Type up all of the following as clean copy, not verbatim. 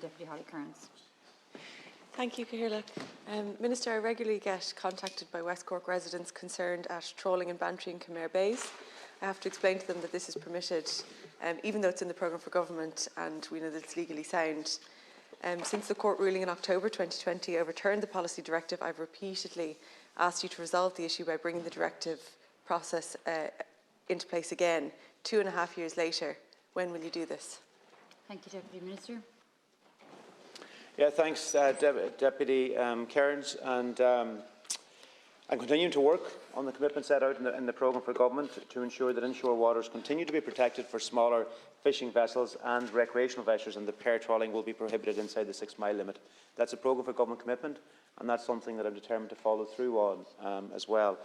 Deputy Holly Kearns. Thank you, Cathaoirleach. Minister, I regularly get contacted by West Cork residents concerned at trawling in Bantry and Kenmare Bays. I have to explain to them that this is permitted, even though it's in the programme for government and we know that it's legally sound. Since the court ruling in October 2020 overturned the policy directive, I've repeatedly asked you to resolve the issue by bringing the directive process into place again. 2.5 years later, when will you do this? Thank you, Deputy Minister. Yeah, thanks, Deputy Kearns. And I'm continuing to work on the commitment set out in the programme for government to ensure that inshore waters continue to be protected for smaller fishing vessels and recreational vessels, and the pair trawling will be prohibited inside the 6-mile limit. That's a programme for government commitment, and that's something that I'm determined to follow through on as well.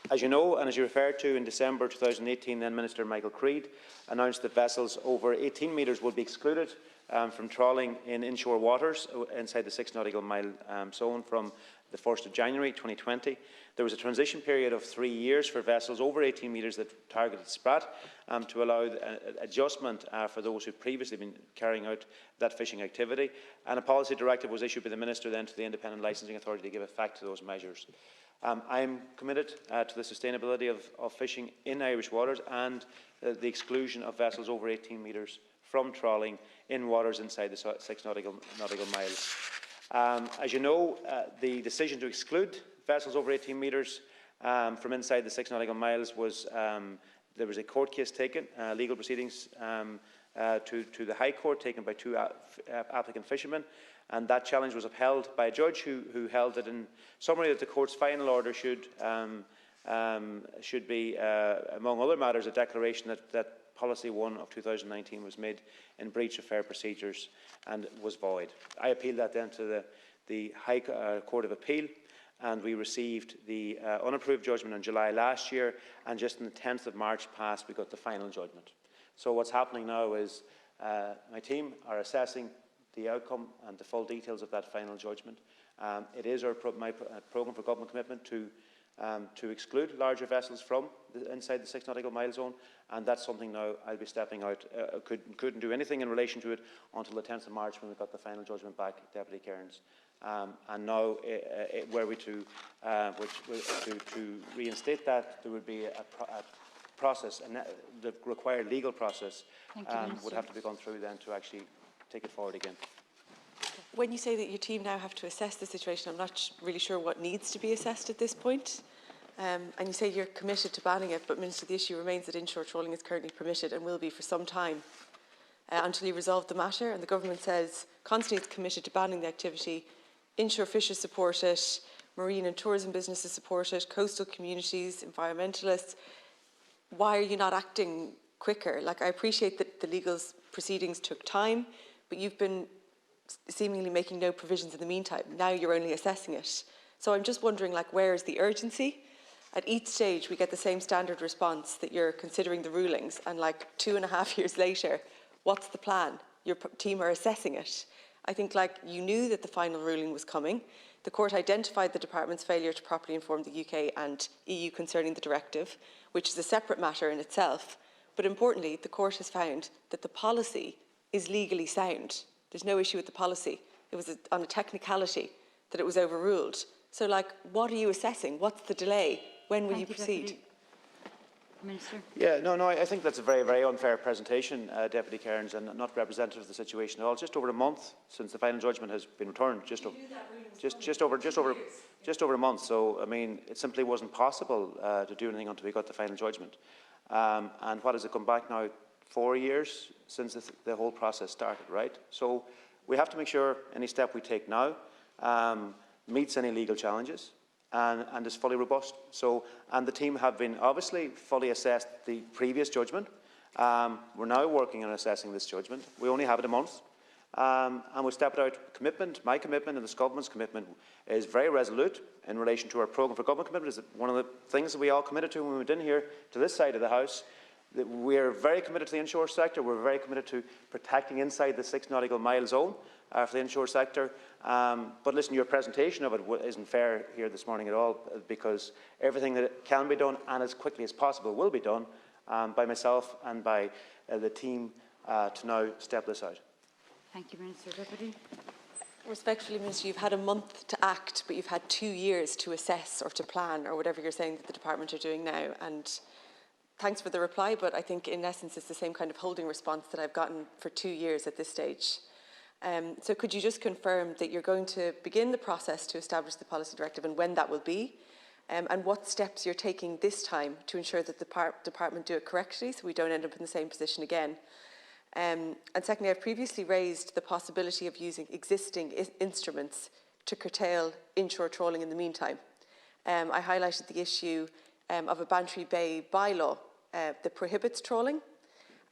As you know, and as you referred to, in December 2018, then Minister Michael Creed announced that vessels over 18 metres would be excluded from trawling in inshore waters inside the 6 nautical mile zone from the 1st of January 2020. There was a transition period of 3 years for vessels over 18 metres that targeted sprat to allow adjustment for those who had previously been carrying out that fishing activity. And a policy directive was issued by the Minister then to the Independent Licensing Authority to give effect to those measures. I am committed to the sustainability of fishing in Irish waters and the exclusion of vessels over 18 metres from trawling in waters inside the 6 nautical miles. As you know, the decision to exclude vessels over 18 metres from inside the 6 nautical miles was, there was a court case taken, legal proceedings to the High Court taken by 2 applicant fishermen, and that challenge was upheld by a judge who held that, in summary, that the court's final order should be, among other matters, a declaration that Policy 1 of 2019 was made in breach of fair procedures and was void. I appealed that then to the High Court of Appeal, and we received the unapproved judgment in July last year, and just on the 10th of March past we got the final judgment. So what's happening now is my team are assessing the outcome and the full details of that final judgment. It is my programme for government commitment to exclude larger vessels from inside the 6 nautical mile zone, and that's something now I'll be stepping out. Couldn't do anything in relation to it until the 10th of March when we got the final judgment back, Deputy Kearns. And now, were we to reinstate that, there would be a process, and the required legal process would have to be gone through then to actually take it forward again. When you say that your team now have to assess the situation, I'm not really sure what needs to be assessed at this point. And you say you're committed to banning it, but Minister, the issue remains that inshore trawling is currently permitted and will be for some time until you resolve the matter. And the government says constantly it's committed to banning the activity. Inshore fishers support it, marine and tourism businesses support it, coastal communities, environmentalists. Why are you not acting quicker? Like, I appreciate that the legal proceedings took time, but you've been seemingly making no provisions in the meantime. Now you're only assessing it. So I'm just wondering, like, where is the urgency? At each stage we get the same standard response that you're considering the rulings, and like 2.5 years later, what's the plan? Your team are assessing it. I think, like, you knew that the final ruling was coming. The court identified the department's failure to properly inform the UK and EU concerning the directive, which is a separate matter in itself. But importantly, the court has found that the policy is legally sound. There's no issue with the policy. It was on a technicality that it was overruled. So, like, what are you assessing? What's the delay? When will you proceed? Minister. Yeah, no, I think that's a very, very unfair presentation, Deputy Kearns, and not representative of the situation at all. Just over a month since the final judgment has been returned, just over a month. So, I mean, it simply wasn't possible to do anything until we got the final judgment. And what has it come back now? 4 years since the whole process started, right? So we have to make sure any step we take now meets any legal challenges and is fully robust. So, and the team have been obviously fully assessed the previous judgment. We're now working on assessing this judgment. We only have it a month. And we'll step it out. Commitment, my commitment and this government's commitment is very resolute in relation to our programme for government commitment. Is one of the things that we all committed to when we went in here to this side of the House. That we're very committed to the inshore sector. We're very committed to protecting inside the 6 nautical mile zone for the inshore sector. But listen, your presentation of it isn't fair here this morning at all, because everything that can be done and as quickly as possible will be done by myself and by the team to now step this out. Thank you, Minister. Deputy. Respectfully, Minister, you've had a month to act, but you've had 2 years to assess or to plan or whatever you're saying that the department are doing now. And thanks for the reply, but I think in essence it's the same kind of holding response that I've gotten for 2 years at this stage. So could you just confirm that you're going to begin the process to establish the policy directive and when that will be? And what steps you're taking this time to ensure that the department do it correctly so we don't end up in the same position again? And secondly, I've previously raised the possibility of using existing instruments to curtail inshore trawling in the meantime. I highlighted the issue of a Bantry Bay bylaw that prohibits trawling,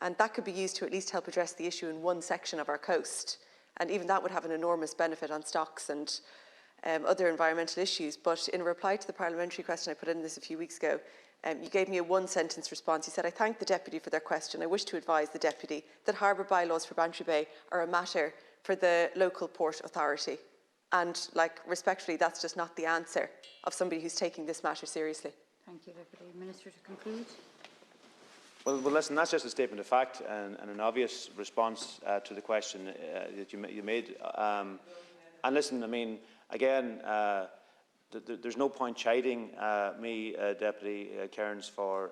and that could be used to at least help address the issue in one section of our coast. And even that would have an enormous benefit on stocks and other environmental issues. But in reply to the parliamentary question I put in this a few weeks ago, you gave me a one-sentence response. You said, I thank the Deputy for their question. I wish to advise the Deputy that harbour bylaws for Bantry Bay are a matter for the local port authority. And, respectfully, that's just not the answer of somebody who's taking this matter seriously. Thank you, Deputy. Minister, to conclude. Well, listen, that's just a statement of fact and an obvious response to the question that you made. And listen, I mean, again, there's no point chiding me, Deputy Cairns, for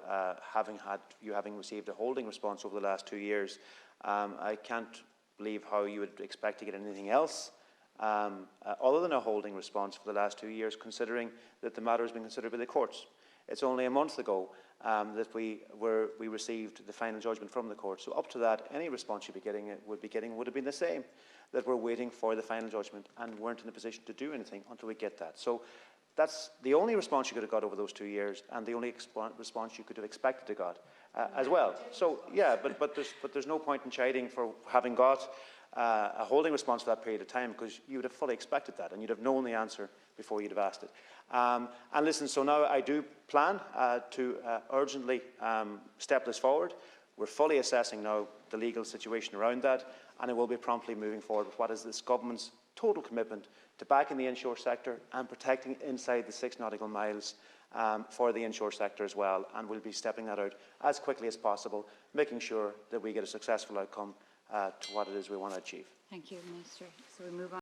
having received a holding response over the last 2 years. I can't believe how you would expect to get anything else other than a holding response for the last 2 years, considering that the matter has been considered by the courts. It's only a month ago that we received the final judgment from the court. So up to that, any response you'd be getting would have been the same, that we're waiting for the final judgment and weren't in a position to do anything until we get that. So that's the only response you could have got over those 2 years, and the only response you could have expected to got as well. So yeah, but there's no point in chiding for having got a holding response for that period of time, because you would have fully expected that and you'd have known the answer before you'd have asked it. And listen, so now I do plan to urgently step this forward. We're fully assessing now the legal situation around that, and it will be promptly moving forward with what is this government's total commitment to backing the inshore sector and protecting inside the 6 nautical miles for the inshore sector as well. And we'll be stepping that out as quickly as possible, making sure that we get a successful outcome to what it is we want to achieve. Thank you, Minister. So we move on.